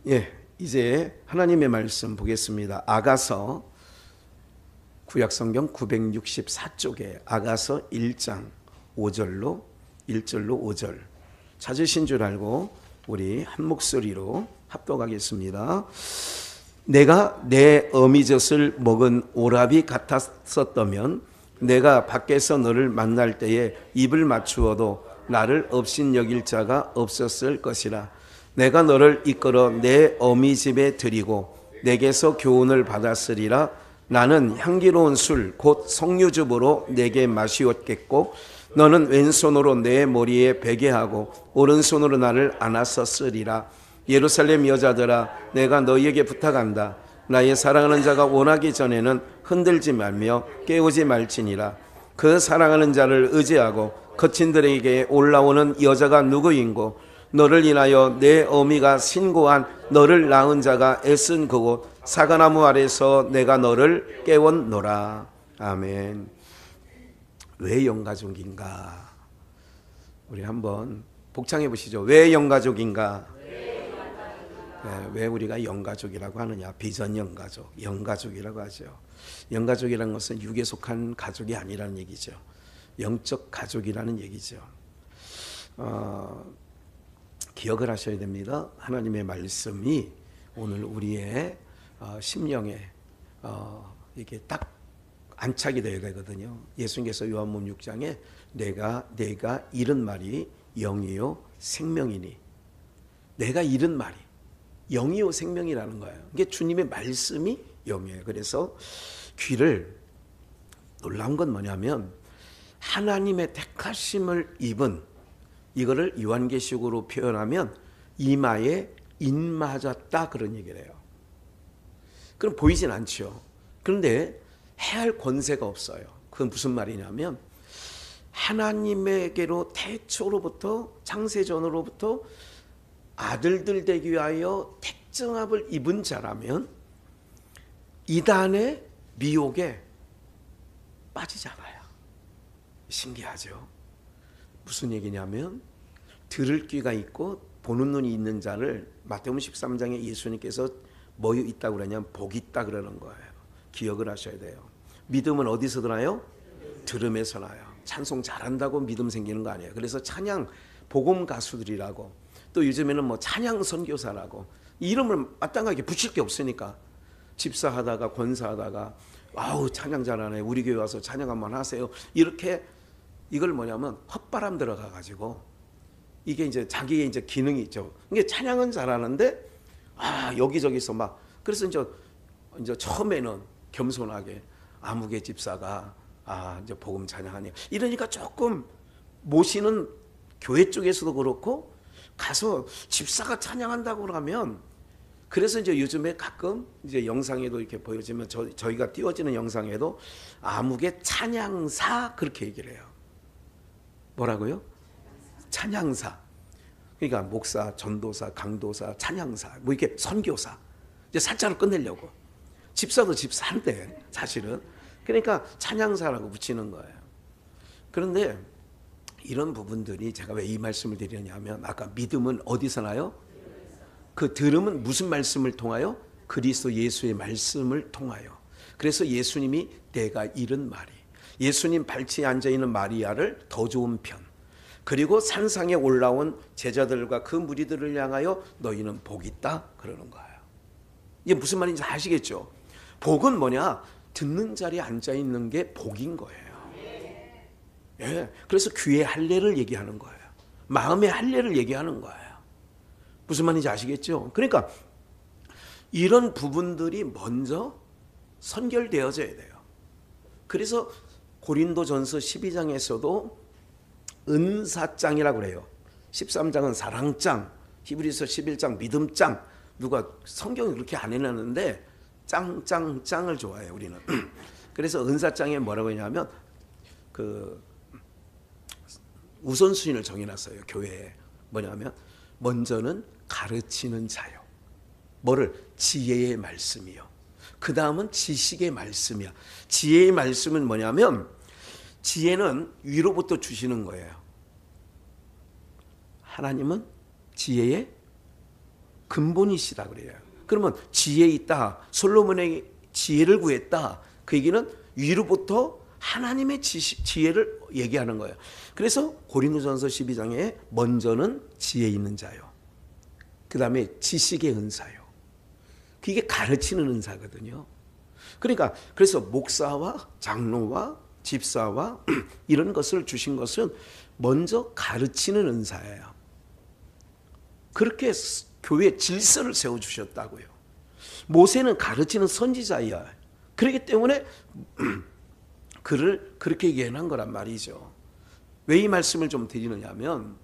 예, 이제 하나님의 말씀 보겠습니다. 아가서 구약성경 964쪽에 아가서 1장 5절로 1절로 5절 찾으신 줄 알고 우리 한 목소리로 합독하겠습니다. 내가 내 어미젖을 먹은 오라비 같았었다면 내가 밖에서 너를 만날 때에 입을 맞추어도 나를 업신 여길 자가 없었을 것이라. 내가 너를 이끌어 내 어미 집에 들이고 내게서 교훈을 받았으리라. 나는 향기로운 술 곧 석류즙으로 내게 마시었겠고 너는 왼손으로 내 머리에 베게 하고 오른손으로 나를 안았었으리라. 예루살렘 여자들아, 내가 너희에게 부탁한다. 나의 사랑하는 자가 원하기 전에는 흔들지 말며 깨우지 말지니라. 그 사랑하는 자를 의지하고 거친들에게 올라오는 여자가 누구인고 너를 인하여 내 어미가 신고한 너를 낳은 자가 애쓴 그곳 사과나무 아래서 내가 너를 깨웠노라. 아멘. 왜 영가족인가? 우리 한번 복창해 보시죠. 왜 영가족인가? 네, 왜 우리가 영가족이라고 하느냐? 비전 영가족, 영가족이라고 하죠. 영가족이라는 것은 육에 속한 가족이 아니라는 얘기죠. 영적 가족이라는 얘기죠. 기억을 하셔야 됩니다. 하나님의 말씀이 오늘 우리의 심령에 이게 딱 안착이 되어야 되거든요. 예수님께서 요한복음 6장에 내가 잃은 말이 영이요 생명이니, 내가 잃은 말이 영이요 생명이라는 거예요. 이게 주님의 말씀이 영이에요. 그래서 귀를, 놀라운 건 뭐냐면 하나님의 택하심을 입은, 이거를 요한계시록으로 표현하면 이마에 인 맞았다 그런 얘기를 해요. 그럼 보이진 않죠. 그런데 해할 권세가 없어요. 그건 무슨 말이냐면 하나님에게로 태초로부터 창세전으로부터 아들들 되기 위하여 택정합을 입은 자라면 이단의 미혹에 빠지지 않아요. 신기하죠. 무슨 얘기냐면 들을 귀가 있고 보는 눈이 있는 자를 마태복음 13장에 예수님께서 뭐 있다고 그러냐면 복 있다 그러는 거예요. 기억을 하셔야 돼요. 믿음은 어디서 나요? 들음에서 나요. 찬송 잘한다고 믿음 생기는 거 아니에요. 그래서 찬양 복음 가수들이라고, 또 요즘에는 뭐 찬양 선교사라고 이름을 마땅하게 붙일 게 없으니까 집사하다가 권사하다가 아우 찬양 잘하네, 우리 교회 와서 찬양 한번 하세요, 이렇게 이걸 뭐냐면 헛바람 들어가 가지고 이게 이제 자기의 이제 기능이 있죠. 이게 찬양은 잘하는데 여기저기서 막, 그래서 이제 처음에는 겸손하게 아무개 집사가 이제 복음 찬양하니 이러니까 조금 모시는 교회 쪽에서도 그렇고 가서 집사가 찬양한다고 그러면, 그래서 이제 요즘에 가끔 이제 영상에도 이렇게 보여지면 저희가 띄워지는 영상에도 아무개 찬양사 그렇게 얘기를 해요. 뭐라고요? 찬양사. 그러니까 목사, 전도사, 강도사, 찬양사, 뭐 이렇게 선교사. 이제 살짝로 끝내려고. 집사도 집사인데 사실은. 그러니까 찬양사라고 붙이는 거예요. 그런데 이런 부분들이 제가 왜 이 말씀을 드리냐면, 아까 믿음은 어디서 나요? 그 들음은 무슨 말씀을 통하여? 그리스도 예수의 말씀을 통하여. 그래서 예수님이 내가 잃은 말이, 예수님 발치에 앉아있는 마리아를 더 좋은 편, 그리고 산상에 올라온 제자들과 그 무리들을 향하여 너희는 복이 있다 그러는 거예요. 이게 무슨 말인지 아시겠죠? 복은 뭐냐? 듣는 자리에 앉아있는 게 복인 거예요. 예, 그래서 귀의 할례를 얘기하는 거예요. 마음의 할례를 얘기하는 거예요. 무슨 말인지 아시겠죠? 그러니까 이런 부분들이 먼저 선결되어져야 돼요. 그래서 고린도전서 12장에서도 은사장이라고 그래요. 13장은 사랑장, 히브리서 11장 믿음장. 누가 성경이 그렇게 안 해놨는데 짱을 좋아해요, 우리는. 그래서 은사장에 뭐라고 했냐면 그 우선순위를 정해놨어요, 교회에. 뭐냐면 먼저는 가르치는 자요. 뭐를? 지혜의 말씀이요. 그 다음은 지식의 말씀이야. 지혜의 말씀은 뭐냐면 지혜는 위로부터 주시는 거예요. 하나님은 지혜의 근본이시다 그래요. 그러면 지혜 있다. 솔로몬의 지혜를 구했다. 그 얘기는 위로부터 하나님의 지혜를 얘기하는 거예요. 그래서 고린도전서 12장에 먼저는 지혜 있는 자요. 그 다음에 지식의 은사요. 그게 가르치는 은사거든요. 그러니까 그래서 목사와 장로와 집사와 이런 것을 주신 것은 먼저 가르치는 은사예요. 그렇게 교회 질서를 세워주셨다고요. 모세는 가르치는 선지자야. 그렇기 때문에 그를 그렇게 얘기한 거란 말이죠. 왜 이 말씀을 좀 드리느냐 하면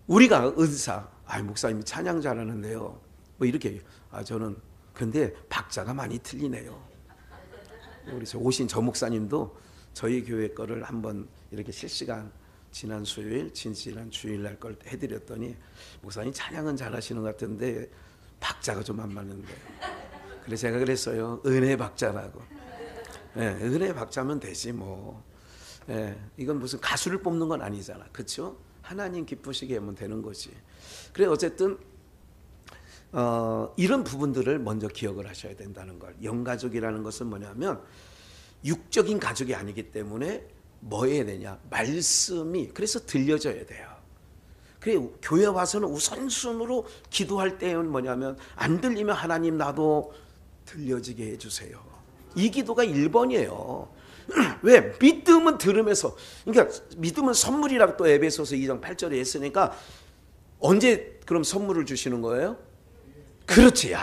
우리가 은사, 목사님 찬양 잘하는데요. 뭐 이렇게 저는 근데 박자가 많이 틀리네요. 우리 오신 저 목사님도 저희 교회 거를 한번 이렇게 실시간 지난 수요일, 지난 주일날 걸 해드렸더니 목사님 찬양은 잘하시는 것 같은데 박자가 좀 안 맞는데요. 그래서 제가 그랬어요. 은혜 박자라고. 네, 은혜 박자면 되지 뭐. 네, 이건 무슨 가수를 뽑는 건 아니잖아. 그렇죠? 하나님 기쁘시게 하면 되는 거지. 그래 어쨌든 이런 부분들을 먼저 기억을 하셔야 된다는 걸. 영가족이라는 것은 뭐냐면 육적인 가족이 아니기 때문에 뭐 해야 되냐? 말씀이 그래서 들려져야 돼요. 그래 교회 와서는 우선순위로 기도할 때는 뭐냐면 안 들리면 하나님 나도 들려지게 해주세요. 이 기도가 1번이에요. 왜? 믿음은 들으면서. 그러니까 믿음은 선물이라고 또 에베소서 2장 8절에 했으니까 언제 그럼 선물을 주시는 거예요? 그렇지.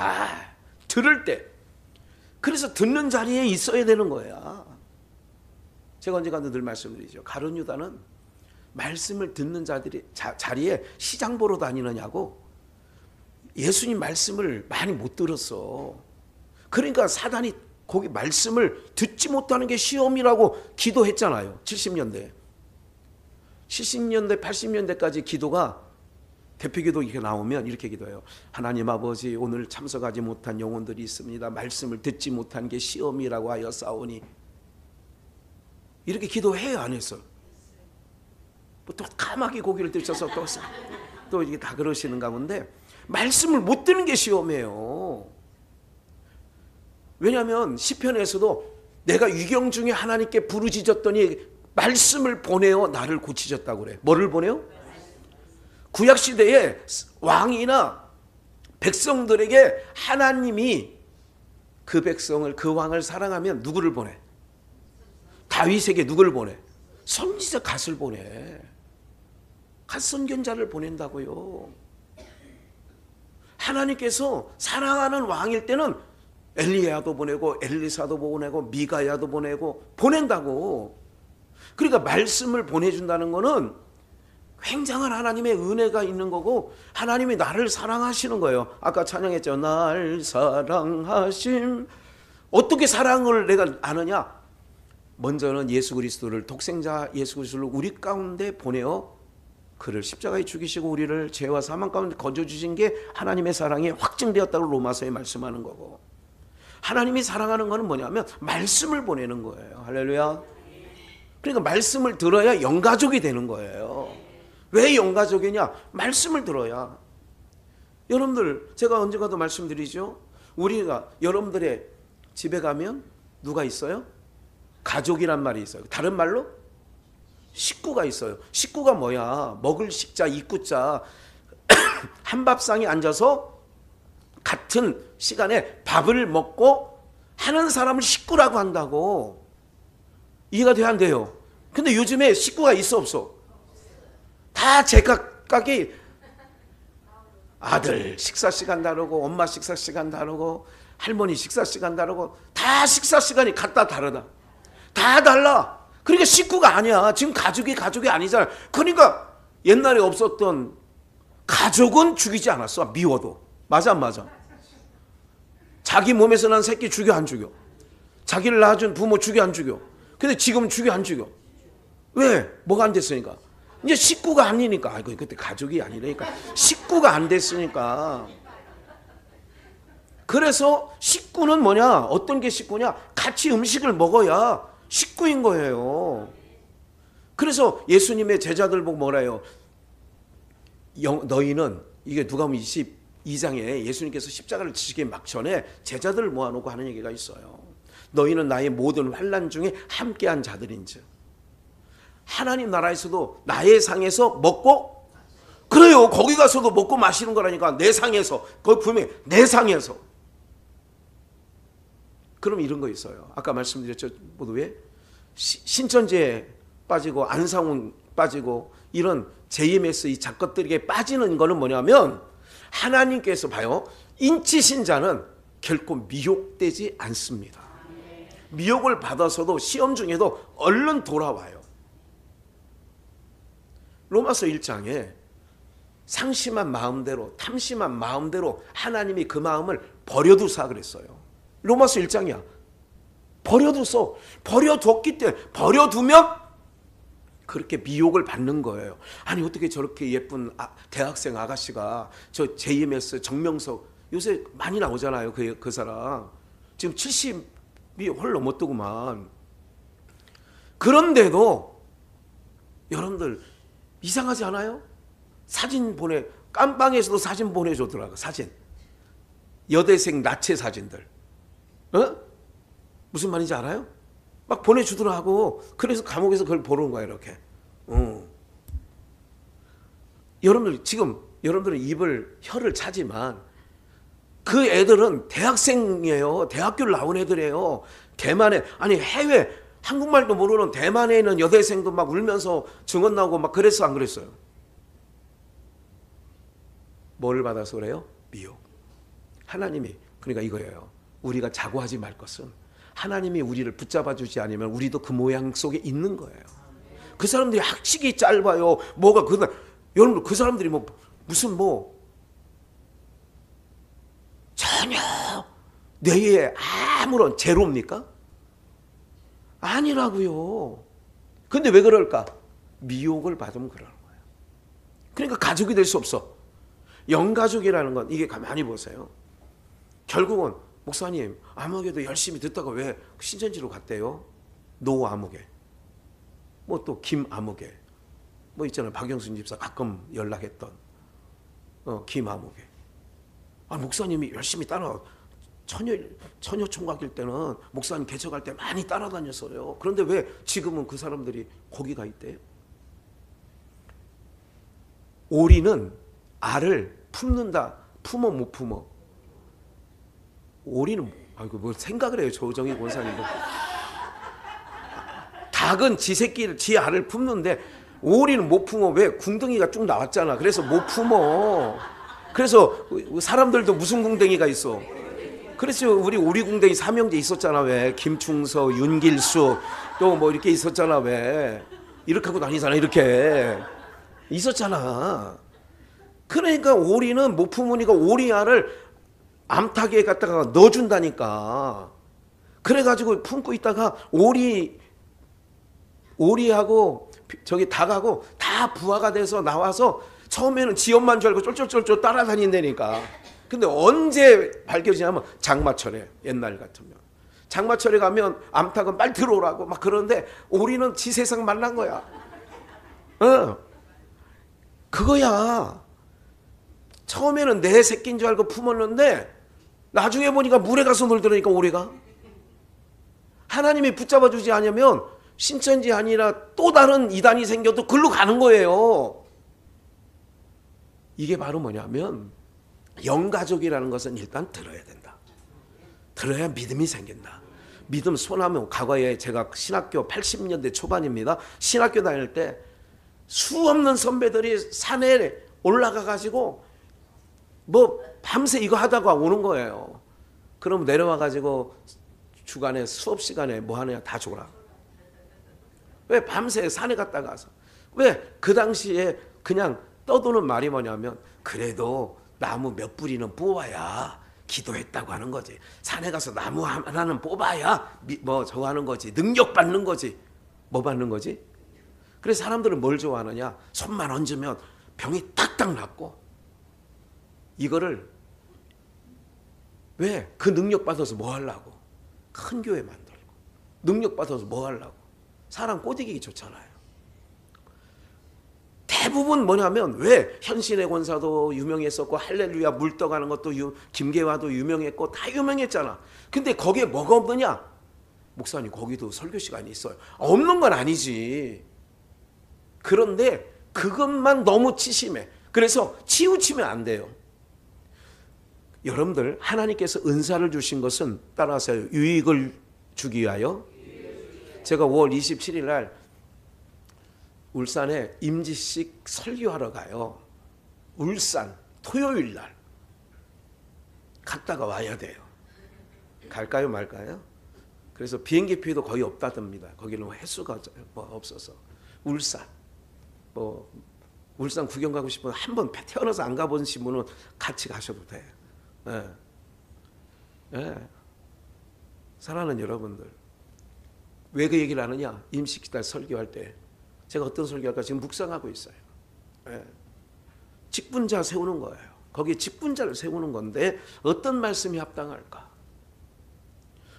들을 때. 그래서 듣는 자리에 있어야 되는 거야. 제가 언젠가도 늘 말씀드리죠. 가룟 유다는 말씀을 듣는 자리에 시장 보러 다니느냐고. 예수님 말씀을 많이 못 들었어. 그러니까 사단이 거기 말씀을 듣지 못하는 게 시험이라고 기도했잖아요. 70년대, 80년대까지 기도가 대표기도 이렇게 나오면 이렇게 기도해요. 하나님 아버지 오늘 참석하지 못한 영혼들이 있습니다. 말씀을 듣지 못한 게 시험이라고 하여 싸우니. 이렇게 기도해요 안 했어요? 또 까마귀 고기를 드셔서 또 이게 다 그러시는 가운데 말씀을 못 듣는 게 시험이에요. 왜냐하면 시편에서도 내가 위경 중에 하나님께 부르짖었더니 말씀을 보내어 나를 고치셨다고 그래. 뭐를 보내요? 구약시대에 왕이나 백성들에게 하나님이 그 백성을 그 왕을 사랑하면 누구를 보내? 다윗에게 누구를 보내? 선지자 갓을 보내. 갓 선견자를 보낸다고요. 하나님께서 사랑하는 왕일 때는 엘리야도 보내고 엘리사도 보내고 미가야도 보내고 보낸다고. 그러니까 말씀을 보내준다는 거는 굉장한 하나님의 은혜가 있는 거고 하나님이 나를 사랑하시는 거예요. 아까 찬양했죠. 날 사랑하심. 어떻게 사랑을 내가 아느냐? 먼저는 예수 그리스도를 독생자 예수 그리스도를 우리 가운데 보내어 그를 십자가에 죽이시고 우리를 죄와 사망 가운데 건져주신 게 하나님의 사랑이 확증되었다고 로마서에 말씀하는 거고, 하나님이 사랑하는 거는 뭐냐면 말씀을 보내는 거예요. 할렐루야. 그러니까 말씀을 들어야 영가족이 되는 거예요. 왜 영가족이냐? 말씀을 들어야. 여러분들 제가 언젠가도 말씀드리죠. 우리가 여러분들의 집에 가면 누가 있어요? 가족이란 말이 있어요. 다른 말로 식구가 있어요. 식구가 뭐야? 먹을 식자, 입구자. 한 밥상에 앉아서 같은 시간에 밥을 먹고 하는 사람을 식구라고 한다고. 이해가 돼야 안 돼요? 근데 요즘에 식구가 있어 없어? 다 제각각이 아들 식사 시간 다르고 엄마 식사 시간 다르고 할머니 식사 시간 다르고 다 식사 시간이 각다 다르다. 다 달라. 그러니까 식구가 아니야. 지금 가족이 아니잖아. 그러니까 옛날에 없었던 가족은 죽이지 않았어. 미워도. 맞아 안 맞아? 자기 몸에서 난 새끼 죽여 안 죽여? 자기를 낳아준 부모 죽여 안 죽여? 근데 지금은 죽여 안 죽여? 왜? 뭐가 안 됐으니까. 이제 식구가 아니니까. 아이고 그때 가족이 아니라니까. 식구가 안 됐으니까. 그래서 식구는 뭐냐? 어떤 게 식구냐? 같이 음식을 먹어야 식구인 거예요. 그래서 예수님의 제자들 보고 뭐라 해요? 너희는 이게 누가복음 22장에 예수님께서 십자가를 지시기 막 전에 제자들을 모아놓고 하는 얘기가 있어요. 너희는 나의 모든 환난 중에 함께한 자들인즉 하나님 나라에서도 나의 상에서 먹고, 그래요, 거기 가서도 먹고 마시는 거라니까. 내 상에서, 거기 분명히 내 상에서. 그럼 이런 거 있어요. 아까 말씀드렸죠. 모두 왜 신천지에 빠지고 안상훈 빠지고 이런 JMS 이 작것들에게 빠지는 거는 뭐냐면, 하나님께서 봐요, 인치신자는 결코 미혹되지 않습니다. 미혹을 받아서도 시험 중에도 얼른 돌아와요. 로마서 1장에 상심한 마음대로, 탐심한 마음대로 하나님이 그 마음을 버려두사 그랬어요. 로마서 1장이야. 버려두소. 버려뒀기 때문에, 버려두면 그렇게 미혹을 받는 거예요. 아니 어떻게 저렇게 예쁜 대학생 아가씨가 저 JMS 정명석 요새 많이 나오잖아요. 그 사람 지금 70이 헐 넘었더구만. 그런데도 여러분들 이상하지 않아요? 사진 깜방에서도 사진 보내주더라고. 사진 여대생 나체 사진들. 무슨 말인지 알아요? 막 보내주더라고. 그래서 감옥에서 그걸 보는 거야 이렇게. 여러분들 지금 여러분들은 혀를 차지만 그 애들은 대학생이에요. 대학교를 나온 애들이에요. 대만에, 아니 해외 한국말도 모르는 대만에 있는 여대생도 막 울면서 증언 나오고 막 그랬어, 안 그랬어요? 뭐를 받아서 그래요? 미혹. 하나님이, 그러니까 이거예요. 우리가 자고하지 말 것은 하나님이 우리를 붙잡아 주지 않으면 우리도 그 모양 속에 있는 거예요. 그 사람들이 학식이 짧아요. 뭐가 여러분 그 사람들이 무슨 전혀 뇌에 아무런 제로입니까? 아니라고요. 근데 왜 그럴까? 미혹을 받으면 그러는 거예요. 그러니까 가족이 될 수 없어. 영가족이라는 건 이게 가만히 보세요. 결국은 목사님 암흑에도 열심히 듣다가 왜 신천지로 갔대요? 노 암흑에, 또 김 암흑에, 있잖아요. 박영순 집사 가끔 연락했던 김 암흑에. 목사님이 열심히 따라 처녀 총각일 때는 목사님 개척할 때 많이 따라다녔어요. 그런데 왜 지금은 그 사람들이 거기 가 있대요? 오리는 알을 품는다. 품어 못 품어? 오리는 뭘 생각을 해요. 조정희 권사님도. 닭은 지 새끼를, 지 알을 품는데 오리는 못 품어. 왜? 궁둥이가 쭉 나왔잖아. 그래서 못 품어. 그래서 사람들도 무슨 궁뎅이가 있어? 그래서 우리 오리궁뎅이 삼형제 있었잖아. 왜? 김충서, 윤길수 또 이렇게 있었잖아. 왜? 이렇게 하고 다니잖아. 이렇게 있었잖아. 그러니까 오리는 못 품으니까 오리알을 암탉에 갖다가 넣어준다니까. 그래가지고 품고 있다가 오리하고 저기 닭하고 다 부화가 돼서 나와서 처음에는 지 엄마인 줄 알고 쫄쫄쫄쫄 따라다닌다니까. 근데 언제 밝혀지냐면 장마철에, 옛날 같으면 장마철에 가면 암탉은 빨리 들어오라고 막 그러는데 오리는 지 세상 말란 거야. 그거야. 처음에는 내 새끼인 줄 알고 품었는데 나중에 보니까 물에 가서 놀더라니까. 오리가 하나님이 붙잡아 주지 않으면 신천지 아니라 또 다른 이단이 생겨도 글로 가는 거예요. 이게 바로 뭐냐면 영가족이라는 것은 일단 들어야 된다. 들어야 믿음이 생긴다. 믿음 손하면, 과거에 제가 신학교 80년대 초반입니다. 신학교 다닐 때 수없는 선배들이 산에 올라가 가지고 밤새 이거 하다가 오는 거예요. 그럼 내려와 가지고 주간에 수업 시간에 뭐 하느냐 다 줘라. 왜? 밤새 산에 갔다 가서. 왜? 그 당시에 그냥 떠도는 말이 뭐냐면 그래도 나무 몇 뿌리는 뽑아야 기도했다고 하는 거지. 산에 가서 나무 하나는 뽑아야 저거 하는 거지. 능력 받는 거지. 뭐 받는 거지? 그래서 사람들은 뭘 좋아하느냐? 손만 얹으면 병이 딱딱 낫고. 이거를 왜? 그 능력 받아서 뭐 하려고? 큰 교회 만들고. 능력 받아서 뭐 하려고? 사람 꼬드기기 좋잖아요. 대부분 뭐냐면 왜 현신의 권사도 유명했었고 할렐루야 물 떠가는 것도 김계화도 유명했고 다 유명했잖아. 근데 거기에 뭐가 없느냐? 목사님 거기도 설교 시간이 있어요. 없는 건 아니지. 그런데 그것만 너무 치심해. 그래서 치우치면 안 돼요. 여러분들 하나님께서 은사를 주신 것은 따라하세요. 유익을 주기 위하여. 제가 5월 27일 날 울산에 임지식 설교하러 가요. 울산 토요일 날 갔다가 와야 돼요. 갈까요 말까요? 그래서 비행기표도 거의 없다답니다. 거기는 횟수가 없어서. 울산 울산 구경 가고 싶으면 한번 태어나서 안 가보신 분은 같이 가셔도 돼요. 예. 예. 사랑하는 여러분들, 왜 그 얘기를 하느냐? 임시기다 설교할 때 제가 어떤 설교할까 지금 묵상하고 있어요. 예. 직분자 세우는 거예요. 거기에 직분자를 세우는 건데 어떤 말씀이 합당할까?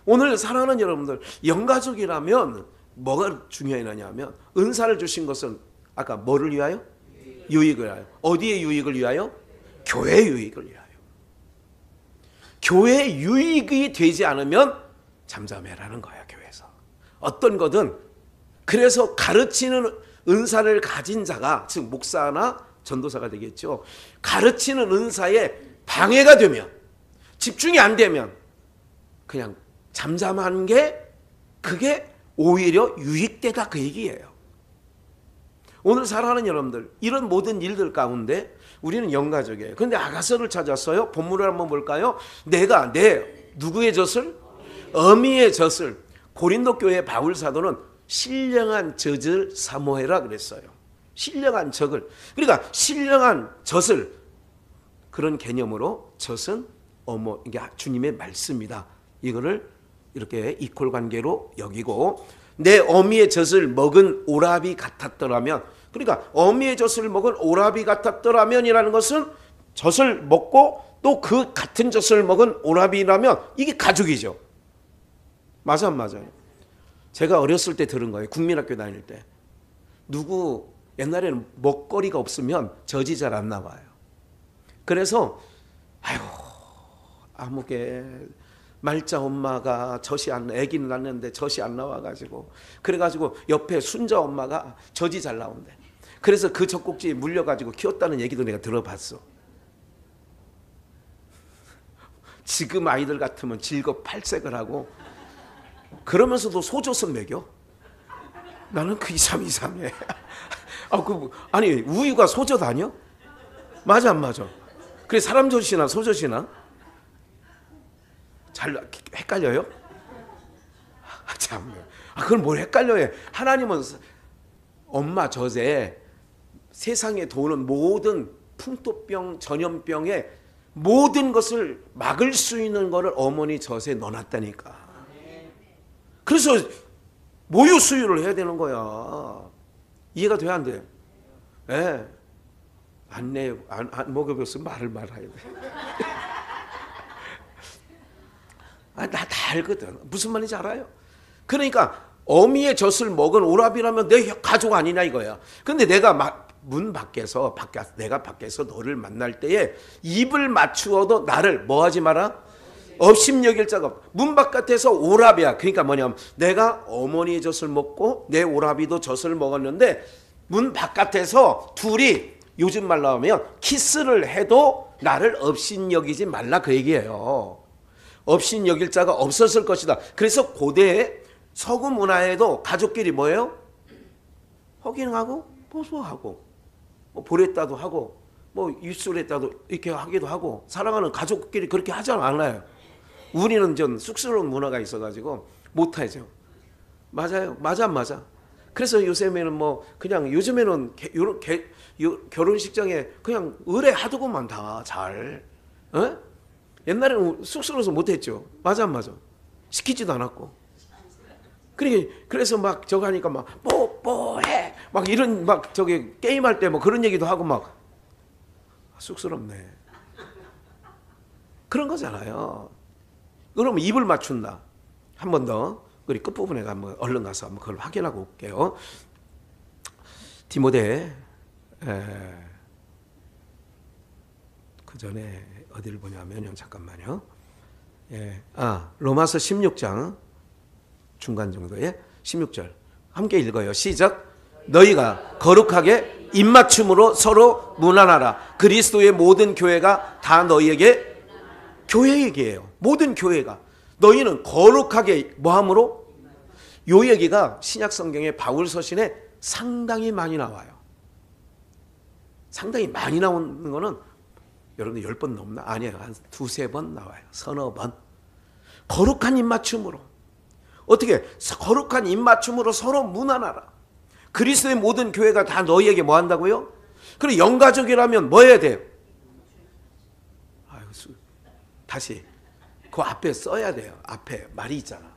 오늘 사랑하는 여러분들, 영가족이라면 뭐가 중요하냐면 은사를 주신 것은 아까 뭐를 위하여? 유익을 위하여. 어디의 유익을 위하여? 교회 유익을 위하여. 교회 유익이 되지 않으면 잠잠해라는 거야, 교회에서. 어떤 거든. 그래서 가르치는 은사를 가진 자가, 즉 목사나 전도사가 되겠죠. 가르치는 은사에 방해가 되면, 집중이 안 되면 그냥 잠잠한 게 그게 오히려 유익되다 그 얘기예요. 오늘 사랑하는 여러분들, 이런 모든 일들 가운데 우리는 영가족이에요. 그런데 아가서를 찾았어요. 본문을 한번 볼까요? 내가 누구의 젖을? 어미의 젖을. 고린도 교회 바울 사도는 신령한 젖을 사모해라 그랬어요. 신령한 젖을. 그러니까 신령한 젖을, 그런 개념으로 젖은 이게 주님의 말씀이다. 이거를 이렇게 이퀄 관계로 여기고, 내 어미의 젖을 먹은 오라비 같았더라면, 그러니까 어미의 젖을 먹은 오라비 같았더라면이라는 것은 젖을 먹고 또 그 같은 젖을 먹은 오라비라면 이게 가족이죠. 맞아 안 맞아요? 제가 어렸을 때 들은 거예요. 국민학교 다닐 때. 누구 옛날에는 먹거리가 없으면 젖이 잘 안 나와요. 그래서 아무개 말자 엄마가 아기는 낳는데 젖이 안 나와가지고, 그래가지고 옆에 순자 엄마가 젖이 잘 나온대. 그래서 그 젖꼭지에 물려가지고 키웠다는 얘기도 내가 들어봤어. 지금 아이들 같으면 질겁팔색을 하고 그러면서도 소젖은 먹여? 나는 그 이상해. 아니 우유가 소젖 아니야? 맞아 안 맞아? 그래 사람 젖이나 소젖이나? 잘 헷갈려요? 참, 그걸 뭘 헷갈려해? 하나님은 엄마 젖에 세상에 도는 모든 풍토병, 전염병에 모든 것을 막을 수 있는 것을 어머니 젖에 넣어놨다니까. 그래서 모유 수유를 해야 되는 거야. 이해가 돼야 안 돼? 예. 안 먹여봤으면 말을 말아야 돼. 나 다 알거든. 무슨 말인지 알아요? 그러니까 어미의 젖을 먹은 오라비라면 내 가족 아니냐 이거야. 근데 내가 문 밖에서 내가 밖에서 너를 만날 때에 입을 맞추어도 나를 뭐하지 마라? 업심여길 자가 없다. 문 바깥에서 오라비야. 그러니까 뭐냐면 내가 어머니의 젖을 먹고 내 오라비도 젖을 먹었는데 문 바깥에서 둘이 요즘 말로 하면 키스를 해도 나를 업신여기지 말라 그 얘기예요. 업신여길 자가 없었을 것이다. 그래서 고대의 서구 문화에도 가족끼리 뭐예요? 허깅하고 보소하고 보랬다도 하고 입술했다도 이렇게 하기도 하고, 사랑하는 가족끼리 그렇게 하지 않아요. 우리는 좀 쑥스러운 문화가 있어가지고 못하죠. 맞아요. 맞아 안 맞아? 그래서 요즘에는 그냥 요즘에는 결혼식장에 그냥 의뢰하더구만 다 잘. 어? 옛날에는 쑥스러워서 못했죠. 맞아 안 맞아? 시키지도 않았고. 그래서 막 저거 하니까 막 뽀뽀해 막 이런 게임할 때 그런 얘기도 하고 막 쑥스럽네. 그런 거잖아요. 그러면 입을 맞춘다. 한 번 더 우리 끝부분에 얼른 가서 한번 그걸 확인하고 올게요. 디모데 그 전에 어디를 보냐면요. 잠깐만요. 로마서 16장 중간 정도에 16절 함께 읽어요. 시작. 너희가 거룩하게 입맞춤으로 서로 문안하라. 그리스도의 모든 교회가 다 너희에게, 교회 얘기예요. 모든 교회가 너희는 거룩하게 뭐함으로? 요 얘기가 신약 성경에 바울 서신에 상당히 많이 나와요. 상당히 많이 나오는 거는 여러분들 10번 넘나? 아니에요. 한 두세 번 나와요. 서너 번. 거룩한 입맞춤으로. 어떻게? 거룩한 입맞춤으로 서로 문안하라. 그리스도의 모든 교회가 다 너희에게 뭐 한다고요? 그리고 영가족이라면 뭐 해야 돼요? 다시 그 앞에 써야 돼요. 앞에 말이 있잖아.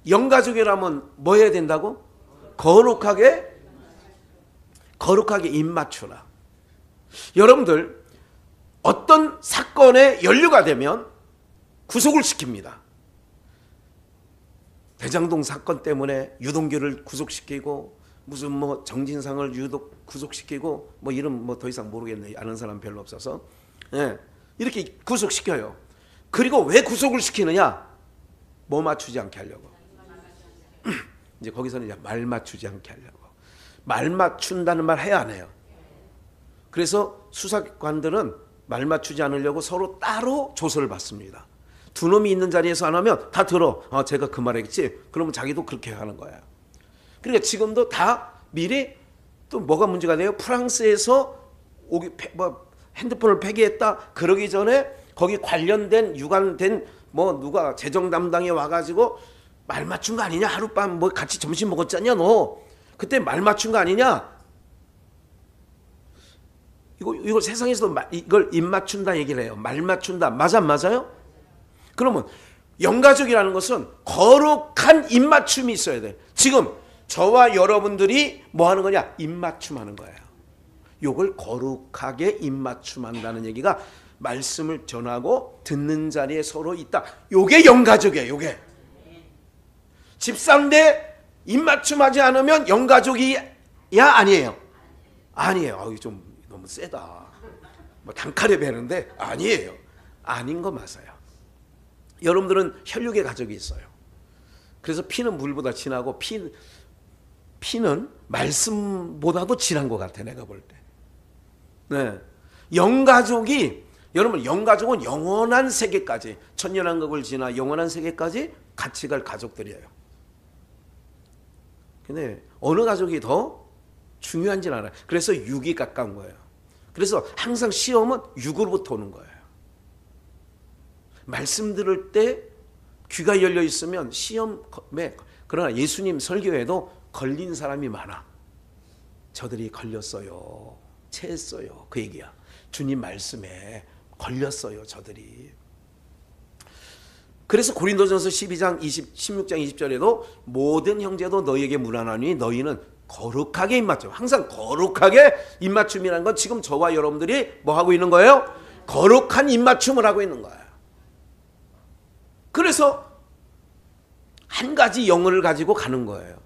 영가족이라면 뭐 해야 된다고? 거룩하게 입맞추라. 여러분들 어떤 사건에 연루가 되면 구속을 시킵니다. 대장동 사건 때문에 유동규를 구속시키고 무슨 뭐 정진상을 구속시키고 뭐 이름 뭐 더 이상 모르겠네. 아는 사람 별로 없어서. 이렇게 구속시켜요. 그리고 왜 구속을 시키느냐? 뭐 맞추지 않게 하려고. 이제 거기서는 이제 말 맞추지 않게 하려고. 말 맞춘다는 말 해야 안 해요. 그래서 수사관들은 말 맞추지 않으려고 서로 따로 조서를 받습니다. 두 놈이 있는 자리에서 안 하면 다 들어. 제가 그 말했지. 그러면 자기도 그렇게 하는 거예요. 그러니까 지금도 다 미리 또 뭐가 문제가 돼요? 프랑스에서 핸드폰을 폐기했다. 그러기 전에 거기 관련된 유관된 뭐 누가 재정 담당에 와가지고 말 맞춘 거 아니냐? 하룻밤 뭐 같이 점심 먹었잖냐 너. 그때 말 맞춘 거 아니냐? 이거 세상에서도 이걸 입 맞춘다 얘기를 해요. 말 맞춘다. 맞아 안 맞아요? 그러면 영가족이라는 것은 거룩한 입맞춤이 있어야 돼. 지금 저와 여러분들이 뭐 하는 거냐? 입맞춤하는 거예요. 요걸 거룩하게 입맞춤한다는 얘기가 말씀을 전하고 듣는 자리에 서로 있다. 요게 영가족이에요. 요게. 집사인데 입맞춤하지 않으면 영가족이야 아니에요? 아니에요. 좀 너무 세다. 뭐 단칼에 베는데 아니에요. 아닌 거 맞아요. 여러분들은 혈육의 가족이 있어요. 그래서 피는 물보다 진하고 피는 말씀보다도 진한 것 같아 내가 볼 때. 네, 영가족이 여러분 영가족은 영원한 세계까지 천년왕국을 지나 영원한 세계까지 같이 갈 가족들이에요. 근데 어느 가족이 더 중요한지는 알아요. 그래서 육이 가까운 거예요. 그래서 항상 시험은 육으로부터 오는 거예요. 말씀 들을 때 귀가 열려 있으면 시험에, 그러나 예수님 설교에도 걸린 사람이 많아. 저들이 걸렸어요. 체했어요. 그 얘기야. 주님 말씀에 걸렸어요. 저들이. 그래서 고린도전서 16장 20절에도 모든 형제도 너희에게 문안하니 너희는 거룩하게 입맞춤. 항상 거룩하게 입맞춤이라는 건 지금 저와 여러분들이 뭐 하고 있는 거예요? 거룩한 입맞춤을 하고 있는 거예요. 그래서 한 가지 영을 가지고 가는 거예요.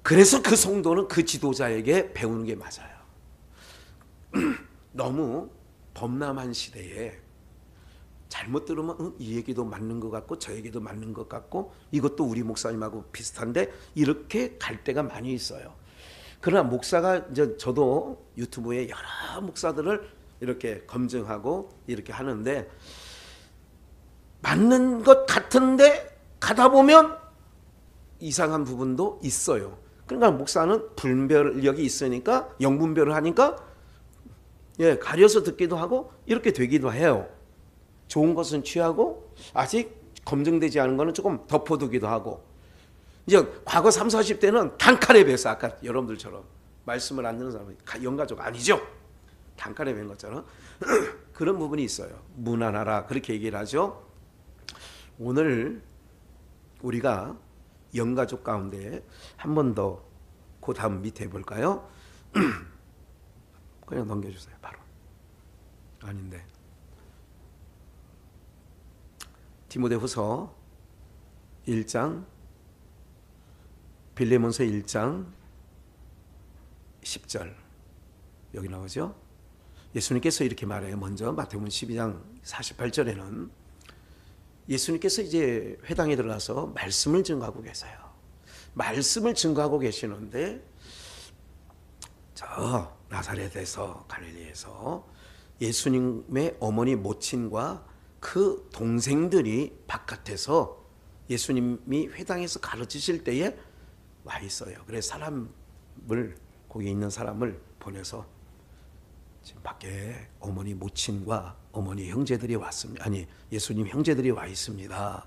그래서 그 성도는 그 지도자에게 배우는 게 맞아요. 너무 범람한 시대에 잘못 들으면 이 얘기도 맞는 것 같고 저 얘기도 맞는 것 같고 이것도 우리 목사님하고 비슷한데 이렇게 갈 때가 많이 있어요. 그러나 목사가 이제 저도 유튜브에 여러 목사들을 이렇게 검증하고 이렇게 하는데 맞는 것 같은데 가다 보면 이상한 부분도 있어요. 그러니까 목사는 분별력이 있으니까 영분별을 하니까 가려서 듣기도 하고 이렇게 되기도 해요. 좋은 것은 취하고 아직 검증되지 않은 것은 조금 덮어두기도 하고. 이제 과거 30, 40대는 단칼에 베서 아까 여러분들처럼 말씀을 안 듣는 사람은 영가족 아니죠. 단칼에 벤 것처럼 그런 부분이 있어요. 문안하라 그렇게 얘기를 하죠. 오늘 우리가 영가족 가운데 한 번 더 그 다음 밑에 해볼까요? 그냥 넘겨주세요. 바로. 아닌데. 디모데후서 1장, 빌레몬서 1장 10절 여기 나오죠. 예수님께서 이렇게 말해요. 먼저 마태복음 12장 48절에는 예수님께서 이제 회당에 들어가서 말씀을 증거하고 계세요. 말씀을 증거하고 계시는데 저 나사렛에서 갈릴리에서 예수님의 어머니 모친과 그 동생들이 바깥에서 예수님이 회당에서 가르치실 때에 와 있어요. 그래서 사람을 거기 있는 사람을 보내서 지금 밖에 어머니 모친과 어머니 형제들이 왔습니다. 아니 예수님 형제들이 와 있습니다.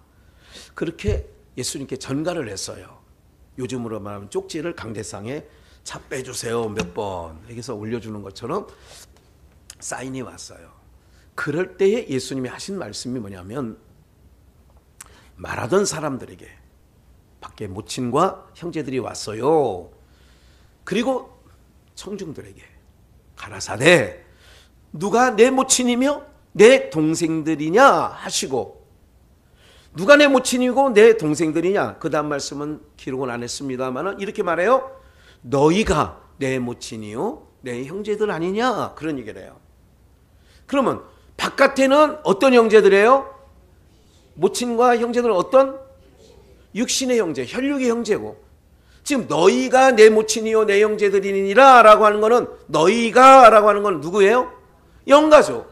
그렇게 예수님께 전가를 했어요. 요즘으로 말하면 쪽지를 강대상에 차 빼주세요 몇 번 여기서 올려주는 것처럼 사인이 왔어요. 그럴 때에 예수님이 하신 말씀이 뭐냐면 말하던 사람들에게 밖에 모친과 형제들이 왔어요. 그리고 청중들에게 가라사대 누가 내 모친이며 내 동생들이냐 하시고 누가 내 모친이고 내 동생들이냐 그 다음 말씀은 기록은 안 했습니다만 이렇게 말해요. 너희가 내 모친이요 내 형제들 아니냐 그런 얘기를 해요. 그러면 바깥에는 어떤 형제들이에요? 모친과 형제들은 어떤? 육신의 형제, 혈육의 형제고 지금 너희가 내 모친이요 내 형제들이니라 라고 하는 거는 너희가 라고 하는 건 누구예요? 영가족.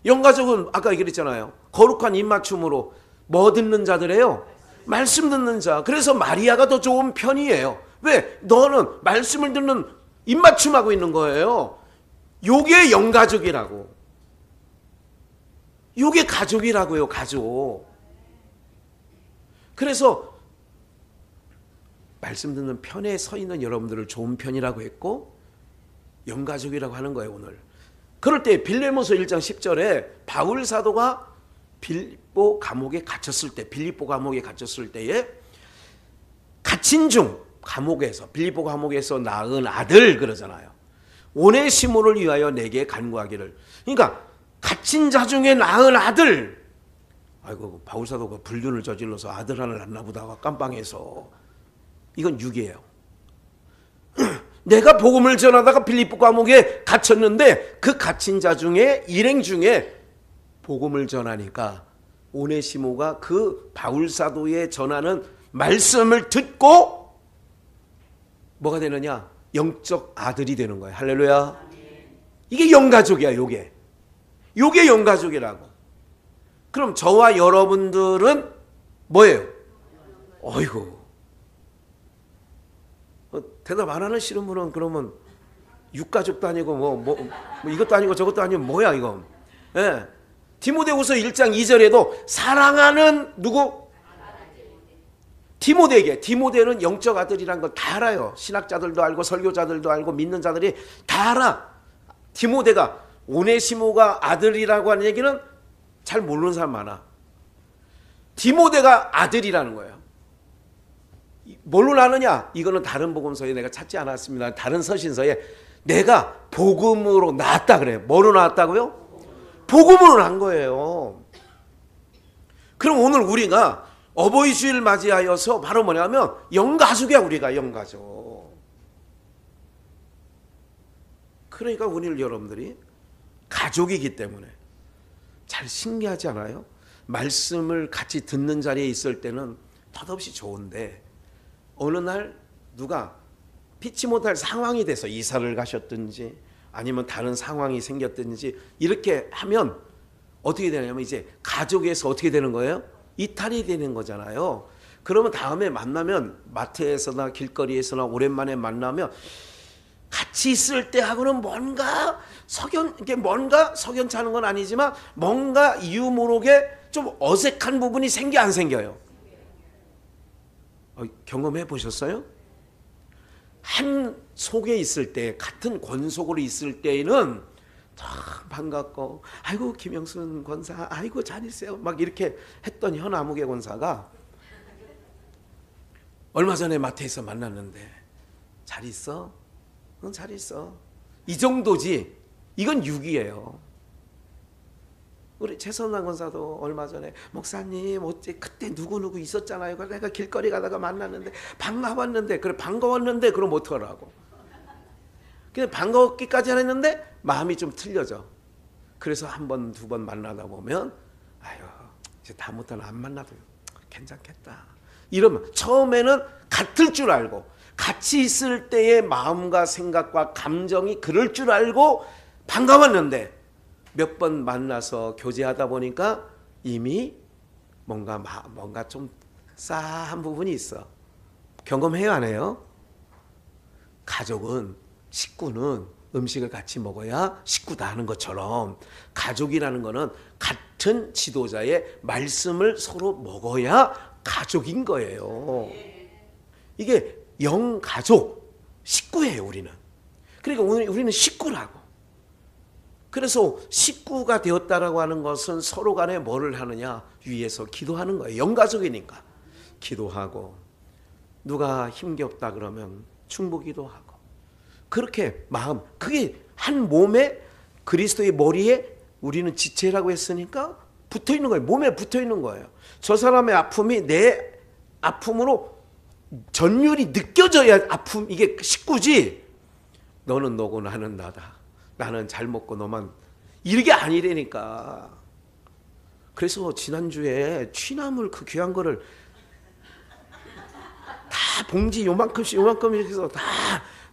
영가족은 아까 얘기했잖아요. 거룩한 입맞춤으로 뭐 듣는 자들이에요? 말씀 듣는 자. 그래서 마리아가 더 좋은 편이에요. 왜? 너는 말씀을 듣는 입맞춤하고 있는 거예요. 요게 영가족이라고. 요게 가족이라고요. 가족. 그래서 말씀 듣는 편에 서 있는 여러분들을 좋은 편이라고 했고 영가족이라고 하는 거예요. 오늘. 그럴 때 빌레몬서 1장 10절에 바울 사도가 빌립보 감옥에 갇혔을 때 빌립보 감옥에 갇혔을 때에 갇힌 중 감옥에서 빌립보 감옥에서 낳은 아들 그러잖아요. 오네시모를 위하여 내게 간구하기를. 그러니까 갇힌 자 중에 낳은 아들. 아이고 바울 사도가 불륜을 저질러서 아들 하나를 낳나 보다가 깜빵해서 이건 육이에요. 내가 복음을 전하다가 빌립보 감옥에 갇혔는데 그 갇힌 자 중에 일행 중에 복음을 전하니까 오네시모가 그 바울 사도의 전하는 말씀을 듣고 뭐가 되느냐? 영적 아들이 되는 거예요. 할렐루야. 이게 영가족이야. 요게 영가족이라고. 그럼 저와 여러분들은 뭐예요? 어이구. 대답 안 하는 싫은 분은 그러면 육가족도 아니고 뭐 이것도 아니고 저것도 아니고 뭐야 이건. 예. 디모데후서 1장 2절에도 사랑하는 누구? 디모데에게. 디모데는 영적 아들이란 걸 다 알아요. 신학자들도 알고 설교자들도 알고 믿는 자들이 다 알아. 디모데가 오네시모가 아들이라고 하는 얘기는 잘 모르는 사람 많아. 디모데가 아들이라는 거예요. 뭘로 나느냐? 이거는 다른 복음서에 내가 찾지 않았습니다. 다른 서신서에 내가 복음으로 낳았다 그래요. 뭐로 낳았다고요? 복음으로 낳은 거예요. 그럼 오늘 우리가 어버이 주일 맞이하여서 바로 뭐냐면 영가족이야. 우리가 영가족. 그러니까 오늘 여러분들이 가족이기 때문에 잘 신기하지 않아요? 말씀을 같이 듣는 자리에 있을 때는 덧없이 좋은데 어느 날 누가 피치 못할 상황이 돼서 이사를 가셨든지 아니면 다른 상황이 생겼든지 이렇게 하면 어떻게 되냐면 이제 가족에서 어떻게 되는 거예요? 이탈이 되는 거잖아요. 그러면 다음에 만나면 마트에서나 길거리에서나 오랜만에 만나면 같이 있을 때하고는 뭔가 석연찮은 건 아니지만 뭔가 이유 모르게 좀 어색한 부분이 생겨 안 생겨요? 경험해 보셨어요? 한 속에 있을 때 같은 권속으로 있을 때에는 참 반갑고 아이고 김영순 권사 아이고 잘 있어요 막 이렇게 했던 현아무개 권사가 얼마 전에 마트에서 만났는데 잘 있어? 응, 잘 있어. 이 정도지. 이건 육이에요. 우리 최선남 권사도 얼마 전에 목사님 어째 그때 누구누구 있었잖아요. 내가 길거리 가다가 만났는데 반가웠는데 그래 반가웠는데 그럼 어떡하라고. 그냥 반가웠기까지 했는데 마음이 좀 틀려져. 그래서 한 번, 두 번 만나다 보면 아유, 이제 다음부터는 안 만나도 괜찮겠다. 이러면 처음에는 같을 줄 알고 같이 있을 때의 마음과 생각과 감정이 그럴 줄 알고 반가웠는데 몇 번 만나서 교제하다 보니까 이미 뭔가 좀 싸한 부분이 있어. 경험해요, 안 해요? 가족은, 식구는 음식을 같이 먹어야 식구다 하는 것처럼 가족이라는 거는 같은 지도자의 말씀을 서로 먹어야 가족인 거예요. 이게 영가족, 식구예요, 우리는. 그러니까 우리는 식구라고. 그래서 식구가 되었다라고 하는 것은 서로 간에 뭐를 하느냐? 위에서 기도하는 거예요. 영가족이니까. 기도하고 누가 힘겹다 그러면 충고기도 하고 그렇게 마음, 그게 한 몸에 그리스도의 머리에 우리는 지체라고 했으니까 붙어 있는 거예요. 몸에 붙어 있는 거예요. 저 사람의 아픔이 내 아픔으로 전율이 느껴져야 아픔, 이게 식구지. 너는 너고 나는 나다. 나는 잘 먹고 너만, 이게 아니라니까. 그래서 지난주에 취나물 그 귀한 거를 다 봉지 요만큼씩 해서 다